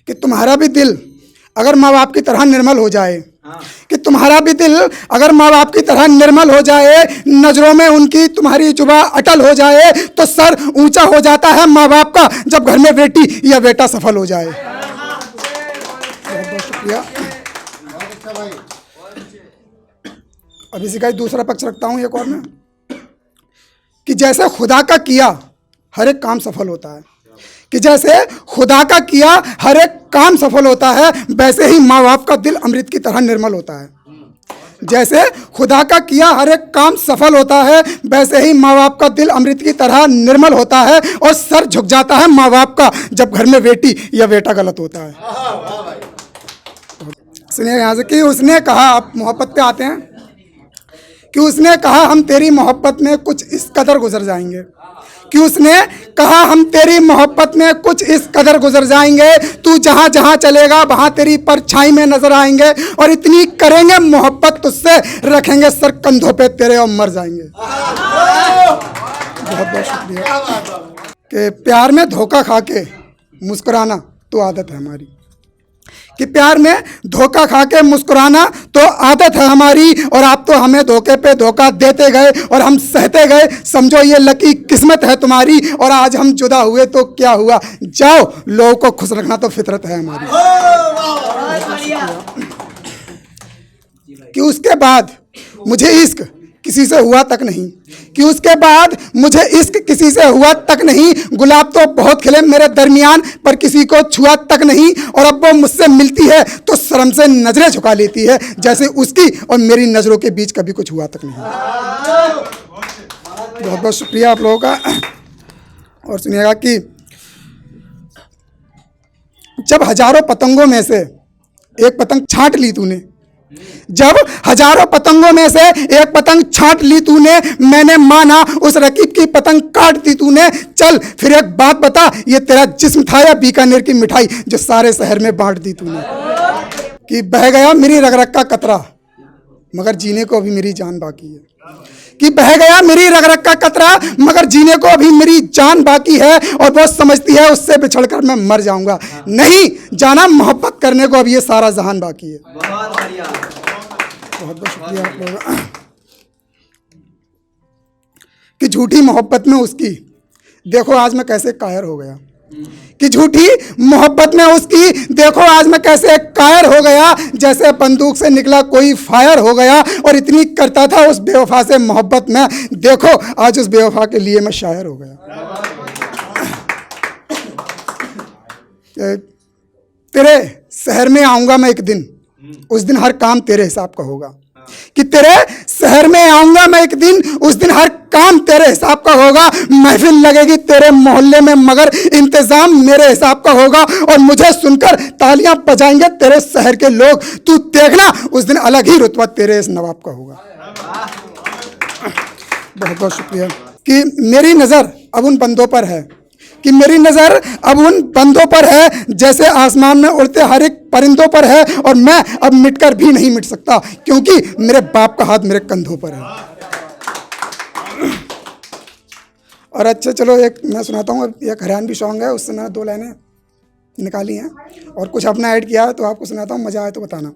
कि तुम्हारा भी दिल अगर माँ बाप की तरह निर्मल हो जाए, कि तुम्हारा भी दिल अगर माँ बाप की तरह निर्मल हो जाए, नजरों में उनकी तुम्हारी जुबां अटल हो जाए, तो सर ऊंचा हो जाता है माँ बाप का जब घर में बेटी या बेटा सफल हो जाए। बहुत बहुत शुक्रिया। अब इसी का ही दूसरा पक्ष रखता हूँ एक और में, कि जैसे खुदा का किया हर एक काम सफल होता है, कि जैसे खुदा का किया हर एक काम सफल होता है, वैसे ही माँ बाप का दिल अमृत की तरह निर्मल होता है। जैसे खुदा का किया हर एक काम सफल होता है, वैसे ही माँ बाप का दिल अमृत की तरह निर्मल होता है, और सर झुक जाता है माँ बाप का जब घर में बेटी या बेटा गलत होता है। सुनिए यहाँ से, कि उसने कहा, आप मोहब्बत पे आते हैं, कि उसने कहा हम तेरी मोहब्बत में कुछ इस कदर गुजर जाएंगे, कि उसने कहा हम तेरी मोहब्बत में कुछ इस कदर गुजर जाएंगे, तू जहाँ जहाँ चलेगा वहाँ तेरी परछाई में नजर आएंगे, और इतनी करेंगे मोहब्बत तुझसे, रखेंगे सर कंधों पे तेरे और मर जाएंगे। बहुत बहुत शुक्रिया। कि प्यार में धोखा खा के मुस्कुराना तो आदत है हमारी, कि प्यार में धोखा खा के मुस्कुराना तो आदत है हमारी, और आप तो हमें धोखे पे धोखा देते गए और हम सहते गए, समझो ये लकी किस्मत है तुम्हारी, और आज हम जुदा हुए तो क्या हुआ, जाओ लोगों को खुश रखना तो फितरत है हमारी। कि उसके बाद मुझे इश्क किसी से हुआ तक नहीं, कि उसके बाद मुझे इश्क किसी से हुआ तक नहीं, गुलाब तो बहुत खिले मेरे दरमियान पर किसी को छुआ तक नहीं, और अब वो मुझसे मिलती है तो शर्म से नजरें झुका लेती है, जैसे उसकी और मेरी नजरों के बीच कभी कुछ हुआ तक नहीं। बहुत बहुत शुक्रिया आप लोगों का। और सुनिएगा कि जब हजारों पतंगों में से एक पतंग छांट ली तूने, जब हजारों पतंगों में से एक पतंग छांट ली तूने, मैंने माना उस रकीब की पतंग काट दी तूने, चल फिर एक बात बता, ये तेरा जिस्म था या बीकानेर की मिठाई जो सारे शहर में बांट दी तूने। कि बह गया मेरी रग रग का कतरा मगर जीने को अभी मेरी जान बाकी है, कि बह गया मेरी रग रग का कतरा मगर जीने को अभी मेरी जान बाकी है, और वो समझती है उससे बिछड़कर मैं मर जाऊंगा, नहीं जाना मोहब्बत करने को अब ये सारा जहान बाकी है। बहुत बहुत शुक्रिया आप लोगों का। कि झूठी मोहब्बत में उसकी देखो आज मैं कैसे कायर हो गया, कि झूठी मोहब्बत में उसकी देखो आज मैं कैसे कायर हो गया, जैसे बंदूक से निकला कोई फायर हो गया, और इतनी करता था उस बेवफा से मोहब्बत में, देखो आज उस बेवफा के लिए मैं शायर हो गया। तेरे शहर में आऊंगा मैं एक दिन, उस दिन हर काम तेरे हिसाब का होगा, कि तेरे शहर में आऊंगा मैं एक दिन, उस दिन हर काम तेरे हिसाब का होगा, महफिल लगेगी तेरे मोहल्ले में मगर इंतजाम मेरे हिसाब का होगा, और मुझे सुनकर तालियां बजाएंगे तेरे शहर के लोग, तू देखना उस दिन अलग ही रुतबा तेरे इस नवाब का होगा। बहुत बहुत शुक्रिया। कि मेरी नज़र अब उन बंदों पर है, कि मेरी नज़र अब उन बंदों पर है जैसे आसमान में उड़ते हर एक परिंदों पर है, और मैं अब मिटकर भी नहीं मिट सकता क्योंकि मेरे बाप का हाथ मेरे कंधों पर है। और अच्छा चलो एक मैं सुनाता हूँ, एक हरियाणवी सॉन्ग है, उससे मैंने 2 लाइनें निकाली हैं और कुछ अपना ऐड किया है, तो आपको सुनाता हूँ, मज़ा आए तो बताना।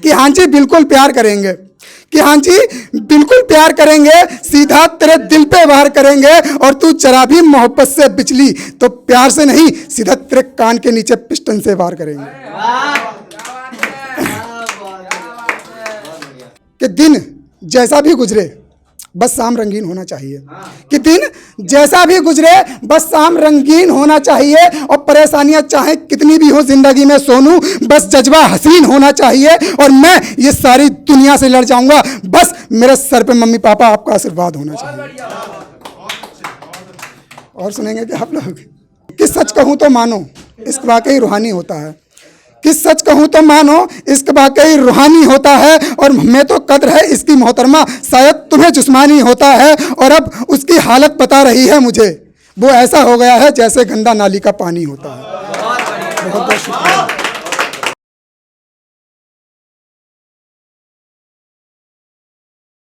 कि हाँ जी बिल्कुल प्यार करेंगे, कि हाँ जी बिल्कुल प्यार करेंगे, सीधा तेरे दिल पे वार करेंगे, और तू जरा भी मोहब्बत से बिचली तो प्यार से नहीं सीधा तेरे कान के नीचे पिस्टन से वार करेंगे। कि दिन जैसा भी गुजरे बस शाम रंगीन होना चाहिए, कि दिन जैसा भी गुजरे बस शाम रंगीन होना चाहिए, और परेशानियां चाहे कितनी भी हो जिंदगी में सोनू बस जज्बा हसीन होना चाहिए, और मैं ये सारी दुनिया से लड़ जाऊंगा, बस मेरे सर पे मम्मी पापा आपका आशीर्वाद होना चाहिए। और सुनेंगे कि आप लोग, कि सच कहूँ तो मानो इश्क वाकई रूहानी होता है, कि सच कहूँ तो मानो इश्क वाकई रूहानी होता है, और हमें तो कद्र है इसकी मोहतरमा शायद तुम्हें जिस्मानी होता है, और अब उसकी हालत बता रही है मुझे वो ऐसा हो गया है जैसे गंदा नाली का पानी होता है। बहुत बहुत शुक्रिया।